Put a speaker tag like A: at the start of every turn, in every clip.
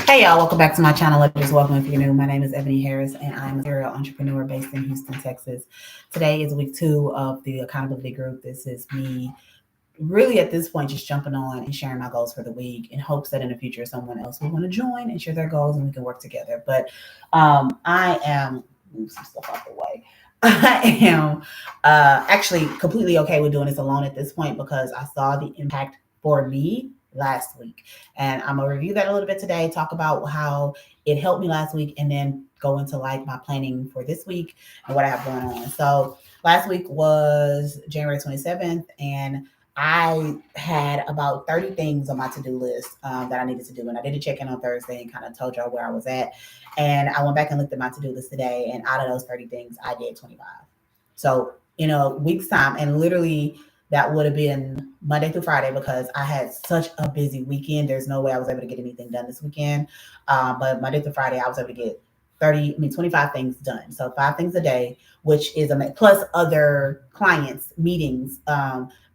A: Hey y'all, welcome back to my channel. Just welcome if you're new. My name is Eboni Harris and I'm a serial entrepreneur based in Houston, Texas. Today is week 2 of the accountability group. This is me really at this point just jumping on and sharing my goals for the week in hopes that in the future someone else will want to join and share their goals and we can work together. But I am move some stuff out the way. I am actually completely okay with doing this alone at this point because I saw the impact for me last week. And I'm gonna review that a little bit today, talk about how it helped me last week, and then go into like my planning for this week and what I have going on. So last week was January 27th, and I had about 30 things on my to-do list that I needed to do. And I did a check-in on Thursday and kind of told y'all where I was at. And I went back and looked at my to-do list today, and out of those 30 things, I did 25. So in a week's time, and literally that would have been Monday through Friday because I had such a busy weekend. There's no way I was able to get anything done this weekend. But Monday through Friday, I was able to get 25 things done. So 5 things a day, which is plus other clients, meetings,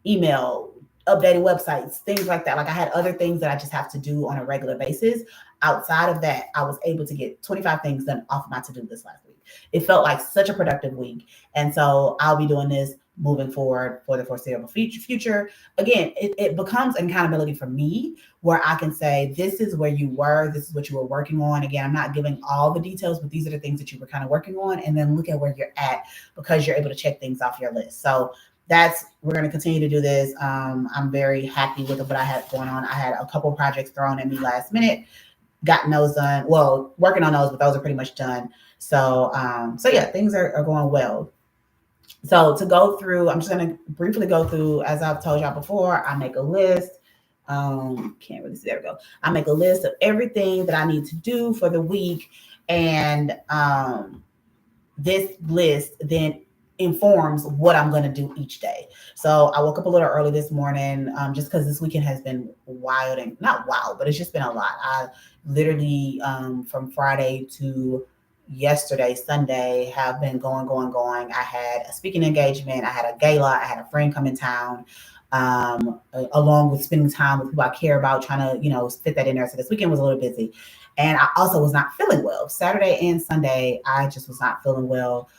A: email, updating websites, things like that. Like I had other things that I just have to do on a regular basis. Outside of that, I was able to get 25 things done off my to-do list last week. It felt like such a productive week. And so I'll be doing this moving forward for the foreseeable future. Again, it becomes accountability for me where I can say, this is where you were, this is what you were working on. Again, I'm not giving all the details, but these are the things that you were kind of working on. And then look at where you're at because you're able to check things off your list. So we're going to continue to do this. I'm very happy with what I had going on. I had a couple projects thrown at me last minute, gotten those done. Well, working on those, but those are pretty much done. So yeah, things are going well. So to go through, I'm just going to briefly go through, as I've told y'all before, I make a list. Can't really see, there we go. I make a list of everything that I need to do for the week. And this list then informs what I'm going to do each day. So I woke up a little early this morning just because this weekend has been wild, and not wild, but it's just been a lot. I literally from Friday to yesterday, Sunday, have been going. I had a speaking engagement. I had a gala. I had a friend come in town, along with spending time with who I care about, trying to, fit that in there. So this weekend was a little busy. And I also was not feeling well. Saturday and Sunday, I just was not feeling well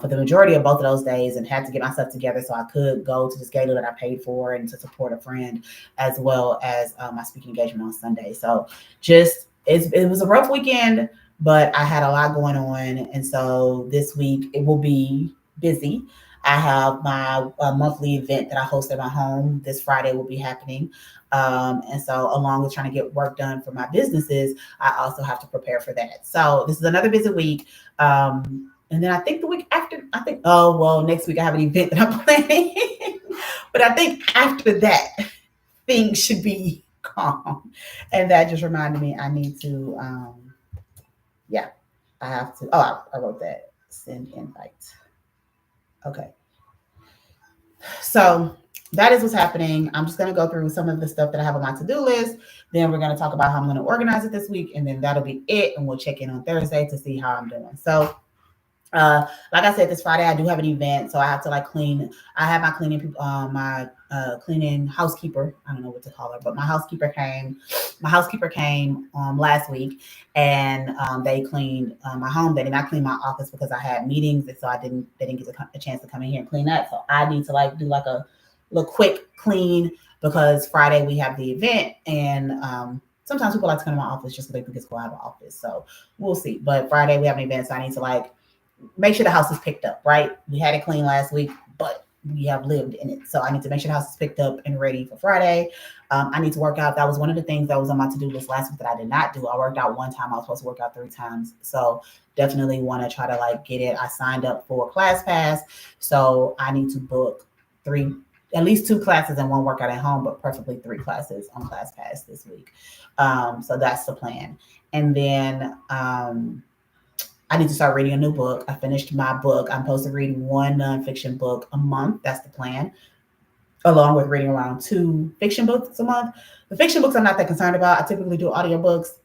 A: for the majority of both of those days, and had to get myself together so I could go to this gala that I paid for and to support a friend, as well as my speaking engagement on Sunday. So it was a rough weekend, but I had a lot going on. And so this week it will be busy. I have my monthly event that I host at my home. This Friday will be happening. And so along with trying to get work done for my businesses, I also have to prepare for that. So this is another busy week. And then I think the week after, next week I have an event that I'm planning. But I think after that, things should be calm. And that just reminded me I need to, I have to, I wrote that, send invite. Okay. So that is what's happening. I'm just going to go through some of the stuff that I have on my to-do list. Then we're going to talk about how I'm going to organize it this week. And then that'll be it. And we'll check in on Thursday to see how I'm doing. So like I said, this Friday I do have an event, so I have to clean. I have my cleaning cleaning housekeeper. I don't know what to call her, but my housekeeper came. My housekeeper came last week, and they cleaned my home. They did not clean my office because I had meetings, and so they didn't get a chance to come in here and clean that. So I need to do a little quick clean because Friday we have the event, and sometimes people like to come to my office just because they think it's cool to have an office. So we'll see. But Friday we have an event, so I need to make sure the house is picked up, right? We had it clean last week, but we have lived in it. So I need to make sure the house is picked up and ready for Friday. I need to work out. That was one of the things that was on my to-do list last week that I did not do. I worked out one time. I was supposed to work out 3 times. So definitely want to try to get it. I signed up for ClassPass. So I need to book at least 2 classes and 1 workout at home, but preferably 3 classes on ClassPass this week. So that's the plan. And then, I need to start reading a new book. I finished my book. I'm supposed to read 1 nonfiction book a month. That's the plan, along with reading around 2 fiction books a month. The fiction books I'm not that concerned about. I typically do audiobooks.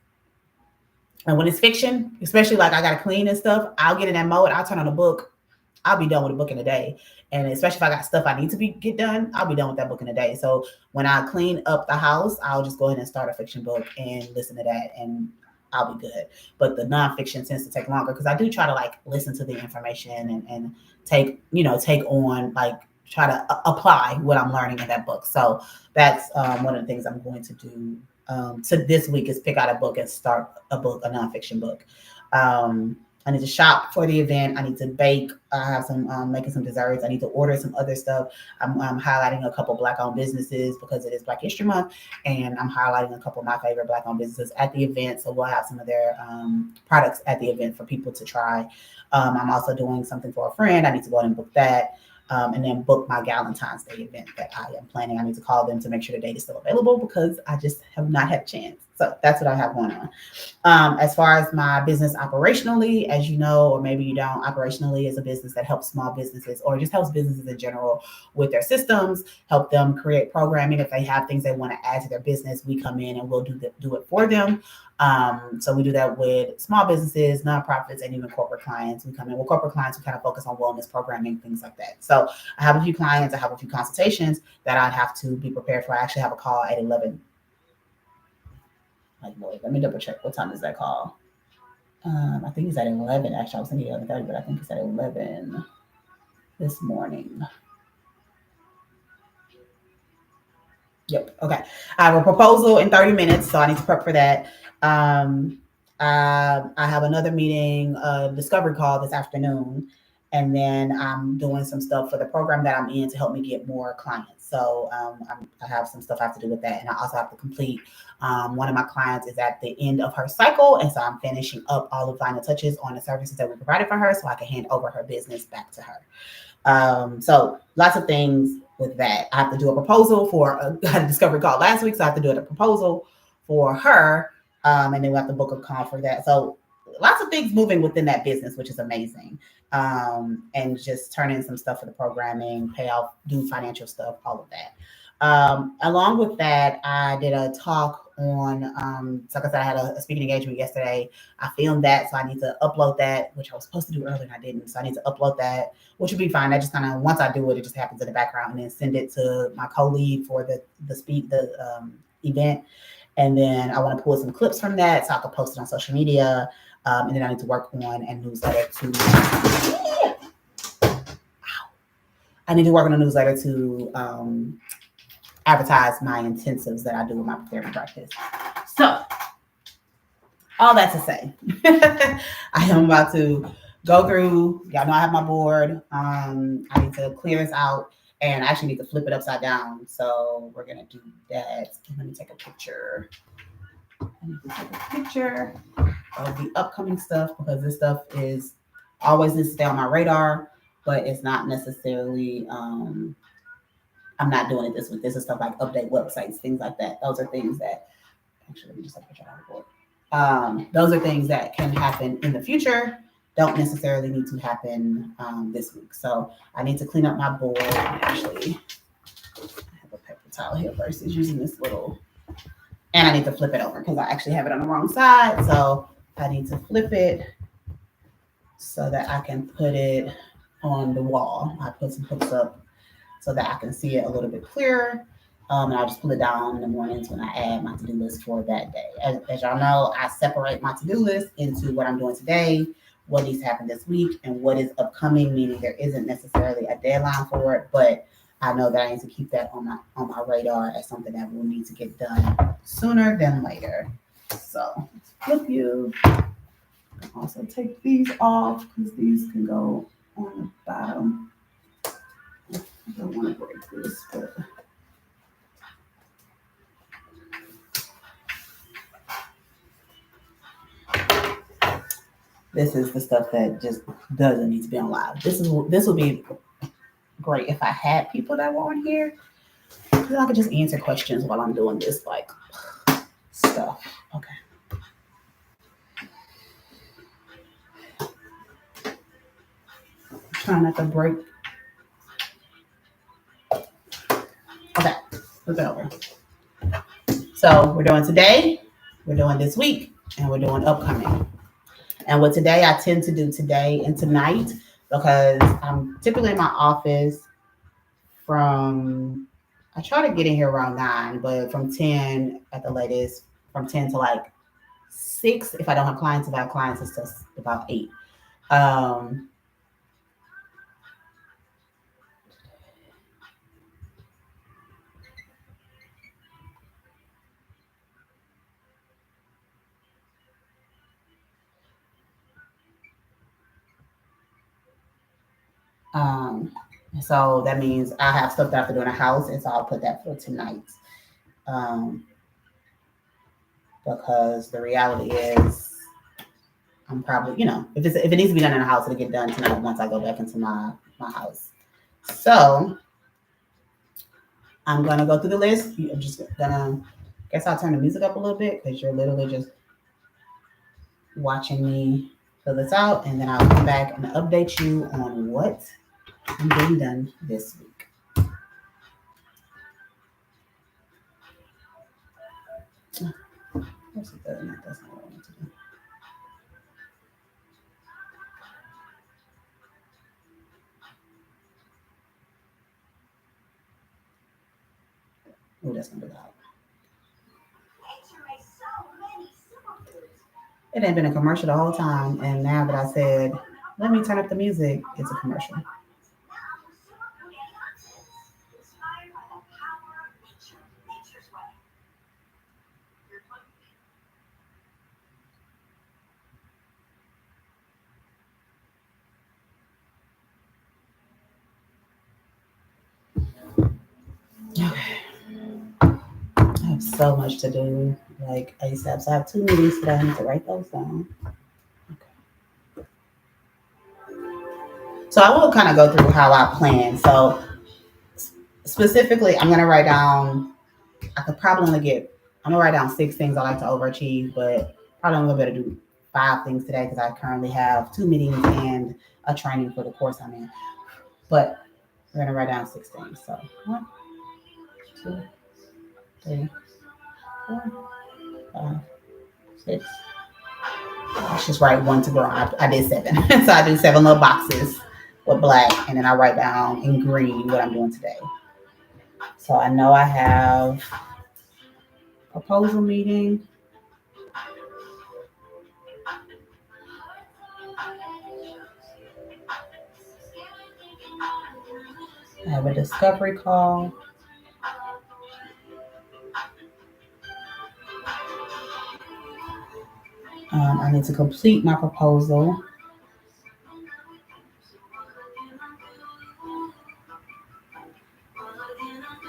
A: And when it's fiction, especially I got to clean and stuff, I'll get in that mode. I'll turn on a book. I'll be done with a book in a day. And especially if I got stuff I need to get done, I'll be done with that book in a day. So when I clean up the house, I'll just go ahead and start a fiction book and listen to that. And I'll be good. But the nonfiction tends to take longer because I do try to like listen to the information and take on like try to apply what I'm learning in that book. So that's one of the things I'm going to do. So this week is pick out a book and start a nonfiction book. I need to shop for the event. I need to bake. I have some making some desserts. I need to order some other stuff. I'm highlighting a couple Black-owned businesses because it is Black History Month, and I'm highlighting a couple of my favorite Black-owned businesses at the event. So we'll have some of their products at the event for people to try. I'm also doing something for a friend. I need to go ahead and book that. And then book my Valentine's Day event that I am planning. I need to call them to make sure the date is still available because I just have not had a chance. So that's what I have going on. As far as my business operationally, as you know, or maybe you don't, operationally is a business that helps small businesses or just helps businesses in general with their systems, help them create programming. If they have things they want to add to their business, we come in and we'll do it for them. So we do that with small businesses, nonprofits, and even corporate clients. We come in with corporate clients, we kind of focus on wellness programming, things like that. So I have a few clients, I have a few consultations that I'd have to be prepared for. I actually have a call at 11. Like, boy, let me double check. What time is that call? I think it's at 11. Actually, I was thinking 11:30, but I think it's at 11 this morning. Yep. Okay. I have a proposal in 30 minutes, so I need to prep for that. I have another meeting, discovery call this afternoon, and then I'm doing some stuff for the program that I'm in to help me get more clients. So I have some stuff I have to do with that, and I also have to complete. One of my clients is at the end of her cycle, and so I'm finishing up all the final touches on the services that we provided for her, so I can hand over her business back to her. So lots of things with that. I have to do a proposal for I had a discovery call last week, so I have to do a proposal for her, and then we have to book a call for that. So lots of things moving within that business, which is amazing. And just turn in some stuff for the programming, pay off, do financial stuff, all of that. Along with that, I did a talk on, so like I said, I had a speaking engagement yesterday. I filmed that, so I need to upload that, which I was supposed to do earlier and I didn't. So I need to upload that, which will be fine. I just kind of, once I do it, it just happens in the background, and then send it to my co-lead for the event. And then I want to pull some clips from that so I can post it on social media. And then I need to work on a newsletter to advertise my intensives that I do with my preparing practice. So all that to say, I am about to go through. Y'all know I have my board. I need to clear this out, and I actually need to flip it upside down. So we're gonna do that. Let me take a picture. I need to take a picture of the upcoming stuff because this stuff is always needs to stay on my radar, but it's not necessarily. I'm not doing it this week. This is stuff like update websites, things like that. Those are things that actually let me just take a picture of the board. Those are things that can happen in the future. Don't necessarily need to happen this week. So I need to clean up my board. Actually, I have a paper towel here versus using this little. And I need to flip it over because I actually have it on the wrong side. So I need to flip it so that I can put it on the wall. I put some hooks up so that I can see it a little bit clearer. And I'll just pull it down in the mornings when I add my to-do list for that day. As y'all know, I separate my to-do list into what I'm doing today, what needs to happen this week, and what is upcoming, meaning there isn't necessarily a deadline for it, but I know that I need to keep that on my radar as something that will need to get done sooner than later. So flip you. I can also take these off because these can go on the bottom. I don't want to break this, but this is the stuff that just doesn't need to be on live. This will be great if I had people that were on here. Because I could just answer questions while I'm doing this like stuff. Okay. Trying not to break. Okay, flip it over. So we're doing today, we're doing this week, and we're doing upcoming. And with today, I tend to do today and tonight because I'm typically in my office I try to get in here around 9, but from 10 at the latest, from 10 to like 6 if I don't have clients. If I have clients, it's just about 8. Um, um, so that means I have stuff that I have to do in the house, and so I'll put that for tonight. Um, because the reality is, I'm probably, if it needs to be done in the house, it'll get done tonight once I go back into my house. So I'm gonna go through the list. I'm just gonna, guess I'll turn the music up a little bit because you're literally just watching me fill this out, and then I'll come back and update you on what I'm getting done this week. Where's the third? That's not what I want to do. Oh, that's gonna be loud. It ain't been a commercial the whole time, and now that I said, let me turn up the music, it's a commercial. Okay. I have so much to do, like ASAP. So I have 2 meetings today. I need to write those down. Okay. So I will kind of go through how I plan. So specifically, I'm gonna write down. I could probably only get. I'm gonna write down 6 things I like to overachieve, but probably only gonna be able to do 5 things today because I currently have 2 meetings and a training for the course I'm in. But we're gonna write down 6 things. So 1, 2, 3, 4, 5, 6. Let's just write 1 to grow. I did 7. So I do 7 little boxes with black, and then I write down in green what I'm doing today. So I know I have proposal meeting. I have a discovery call. I need to complete my proposal.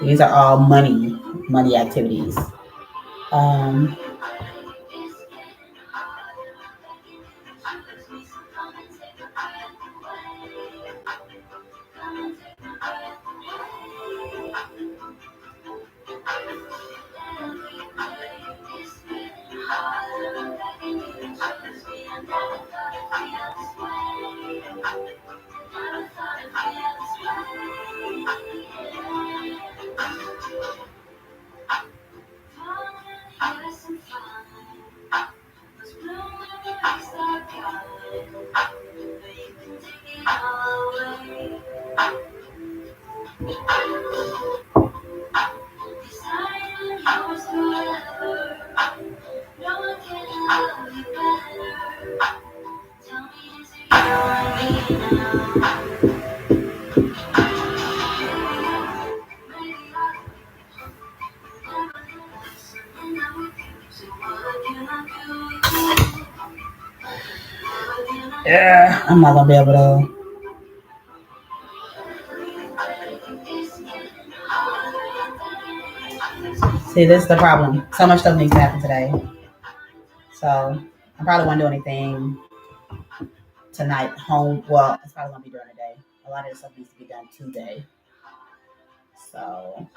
A: These are all money activities. Um, yeah, I'm not gonna be able to. See, this is the problem. So much stuff needs to happen today. So I probably won't do anything tonight home. Well, it's probably gonna be during the day. A lot of this stuff needs to be done today. So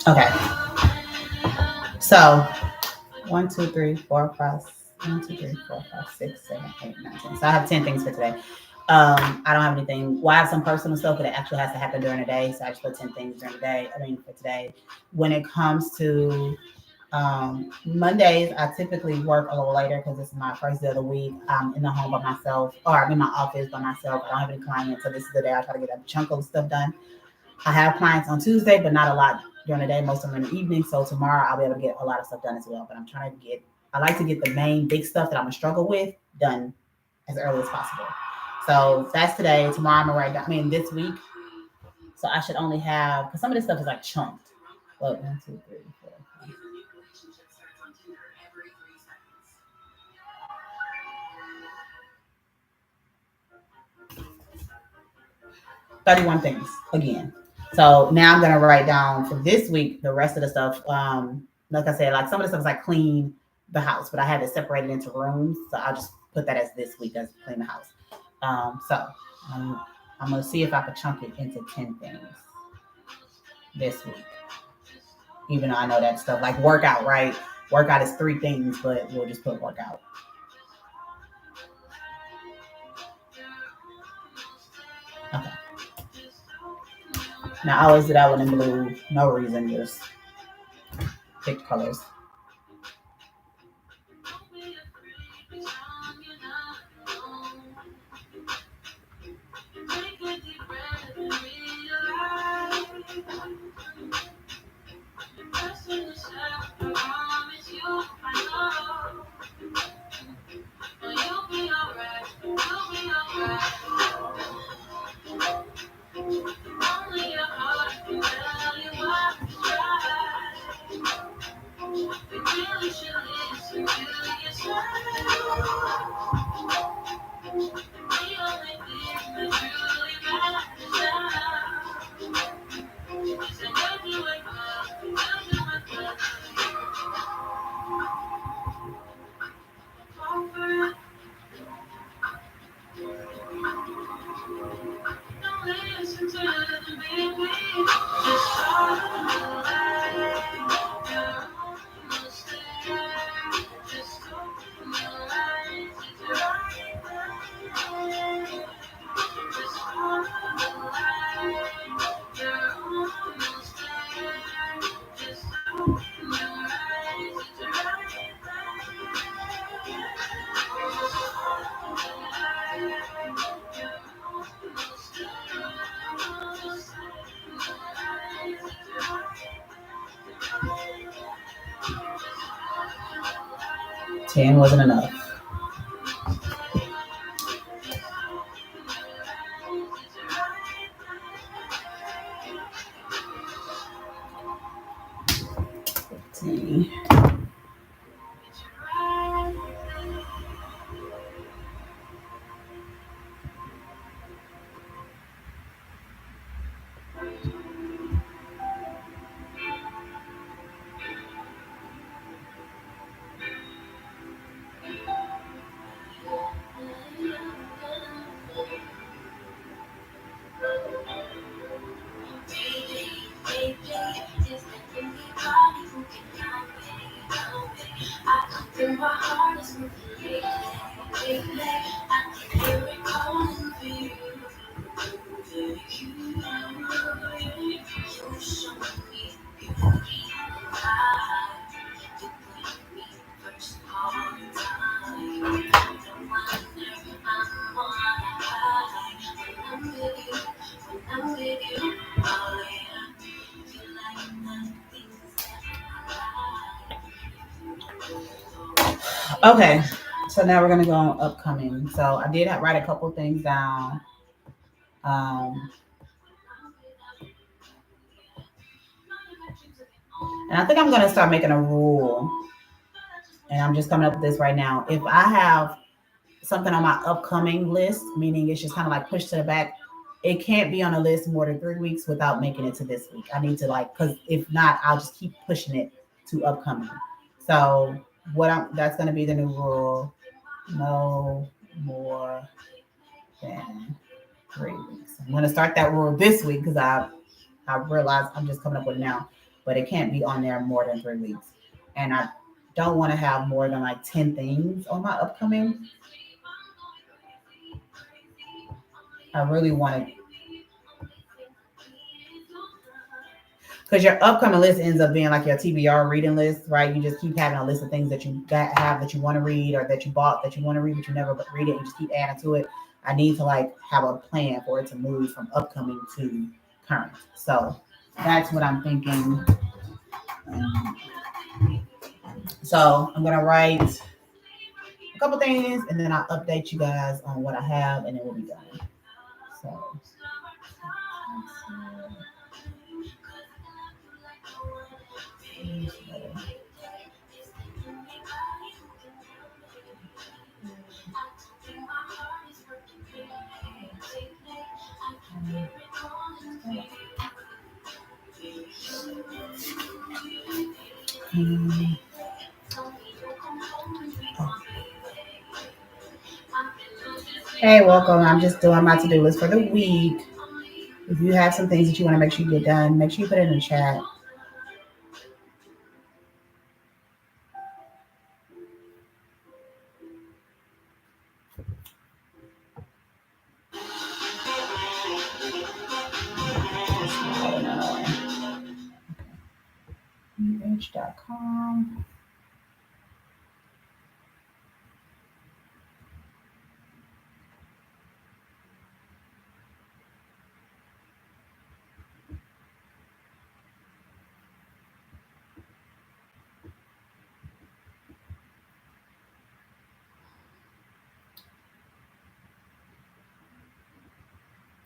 A: Okay. So 1, 2, 3, 4, 5, 1, 2, 3, 4, 5, 6, 7, 8, 9, 10. So I have 10 things for today. I don't have anything. Well, I have some personal stuff, but it actually has to happen during the day. So I just put 10 things during the day. I mean, for today. When it comes to Mondays, I typically work a little later because this is my first day of the week. I'm in the home by myself, or I'm in my office by myself. I don't have any clients, so this is the day I try to get a chunk of stuff done. I have clients on Tuesday, but not a lot during the day. Most of them in the evening. So tomorrow I'll be able to get a lot of stuff done as well. But I'm trying to get. I like to get the main big stuff that I'm gonna struggle with done as early as possible. So that's today. Tomorrow I'm gonna write down. I mean, this week. So I should only have because some of this stuff is like chunked. But 1, 2, 3, 4, 5. 31 things again. So now I'm gonna write down for this week the rest of the stuff. Like I said, like some of the stuff is like clean the house, but I have it separated into rooms, so I'll just put that as this week as clean the house. So I'm gonna see if I can chunk it into 10 things this week, even though I know that stuff like workout, right? Workout is 3 things, but we'll just put workout. Okay. Now I always do that one in blue, no reason, just pick colors. Ten wasn't enough. See. Okay, so now we're gonna go on upcoming. So I did write a couple things down. Um, and I think I'm gonna start making a rule. And I'm just coming up with this right now. If I have something on my upcoming list, meaning it's just kind of like pushed to the back, it can't be on a list more than 3 weeks without making it to this week. I need to like, because if not, I'll just keep pushing it to upcoming. So that's gonna be the new rule. No more than 3 weeks. I'm gonna start that rule this week because I realize I'm just coming up with it now. but it can't be on there more than 3 weeks. And I don't want to have more than like 10 things on my upcoming. I really want to, because your upcoming list ends up being like your TBR reading list, right? You just keep having a list of things that you have that you want to read, or that you bought that you want to read but you never read it. You just keep adding to it. I need to like have a plan for it to move from upcoming to current. So that's what I'm thinking. So I'm gonna write a couple things, and then I'll update you guys on what I have, and then we'll be done. So hey, welcome. I'm just doing my to-do list for the week. If you have some things that you want to make sure you get done, make sure you put it in the chat. UH.com.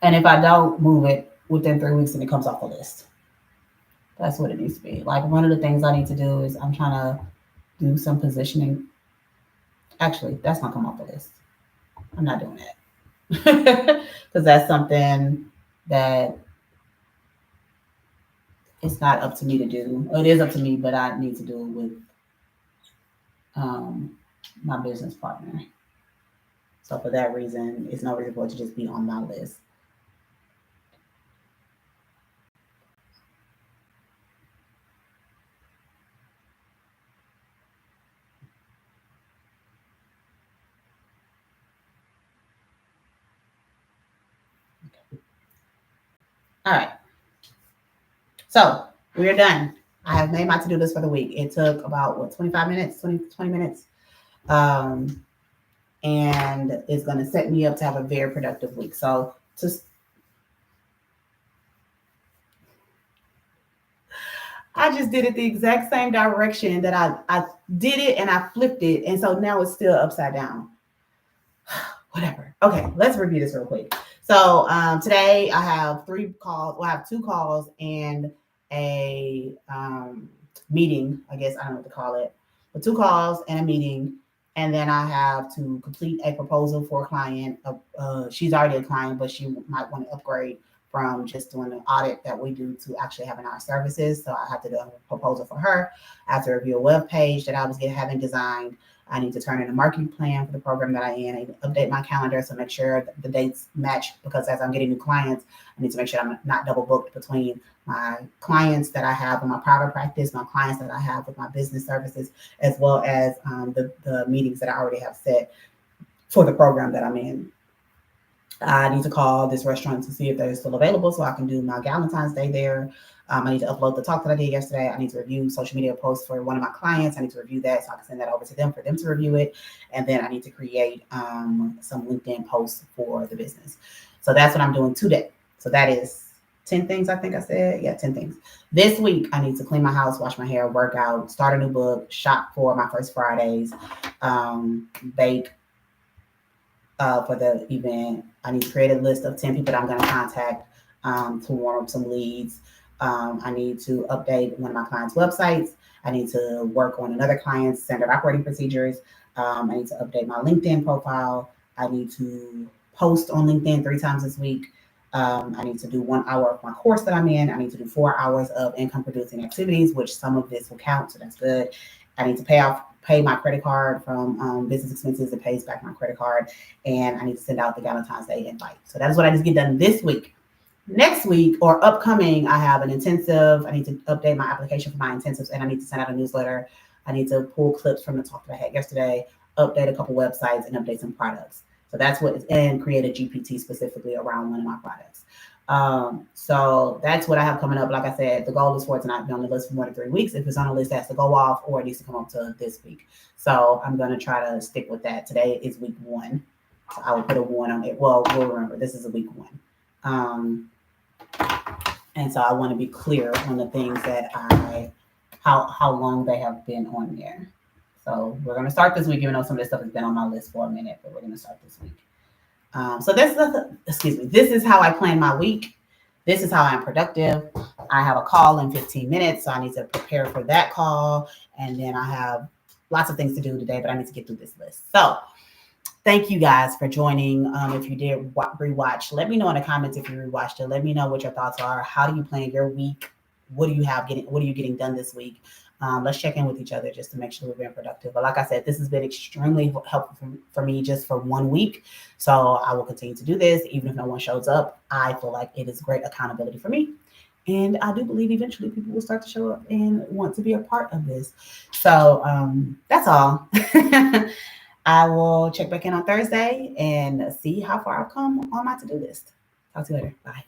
A: And if I don't move it within 3 weeks, then it comes off the list. That's what it needs to be. Like, one of the things I need to do is I'm trying to do some positioning. Actually, that's not come off the list. I'm not doing that. Because that's something that it's not up to me to do. It is up to me, but I need to do it with my business partner. So for that reason, it's no reason for it to just be on my list. All right. So we are done. I have made my to-do list for the week. It took about 25 minutes, 20 minutes. And it's going to set me up to have a very productive week. So I just did it the exact same direction that I did it, and I flipped it. And so now it's still upside down. Whatever. Okay, let's review this real quick. So today I have 3 calls. Well, I have 2 calls and a meeting. I guess I don't know what to call it. But 2 calls and a meeting. And then I have to complete a proposal for a client. She's already a client, but she might want to upgrade from just doing an audit that we do to actually having our services. So I have to do a proposal for her. I have to review a web page that I was having designed. I need to turn in a marketing plan for the program that I am. I need to update my calendar so make sure the dates match, because as I'm getting new clients, I need to make sure I'm not double booked between my clients that I have in my private practice, my clients that I have with my business services, as well as the meetings that I already have set for the program that I'm in. I need to call this restaurant to see if they're still available so I can do my Valentine's Day there. I need to upload the talk that I did yesterday. I need to review social media posts for one of my clients. I need to review that so I can send that over to them for them to review it. And then I need to create some LinkedIn posts for the business. So that's what I'm doing today. So that is 10 things, I think I said. Yeah, 10 things. This week, I need to clean my house, wash my hair, work out, start a new book, shop for my first Fridays, bake for the event. I need to create a list of 10 people that I'm going to contact to warm up some leads. I need to update one of my clients' websites. I need to work on another client's standard operating procedures. I need to update my LinkedIn profile. I need to post on LinkedIn 3 times this week. I need to do 1 hour of my course that I'm in. I need to do 4 hours of income producing activities, which some of this will count, so that's good. I need to pay my credit card from business expenses. It pays back my credit card, and I need to send out the Valentine's Day invite. So that is what I need to get done this week. Next week or upcoming, I have an intensive. I need to update my application for my intensives, and I need to send out a newsletter. I need to pull clips from the talk that I had yesterday, update a couple websites, and update some products. So that's what, and create a GPT specifically around one of my products. So that's what I have coming up. Like I said, the goal is for it to not be on the list for more than 3 weeks. If it's on the list, it has to go off or it needs to come up to this week. So I'm going to try to stick with that. Today is week 1. So I will put a 1 on it. Well, we'll remember this is a week 1. And so I want to be clear on the things that how long they have been on there. So we're going to start this week, even though some of this stuff has been on my list for a minute, but we're going to start this week. So excuse me, this is how I plan my week. This is how I'm productive. I have a call in 15 minutes, so I need to prepare for that call. And then I have lots of things to do today, but I need to get through this list. So thank you guys for joining. If you did rewatch, let me know in the comments if you rewatched it. Let me know what your thoughts are. How do you plan your week? What are you getting done this week? Let's check in with each other just to make sure we're being productive. But like I said, this has been extremely helpful for me just for 1 week. So I will continue to do this. Even if no one shows up, I feel like it is great accountability for me. And I do believe eventually people will start to show up and want to be a part of this. So that's all. I will check back in on Thursday and see how far I've come on my to-do list. Talk to you later. Bye.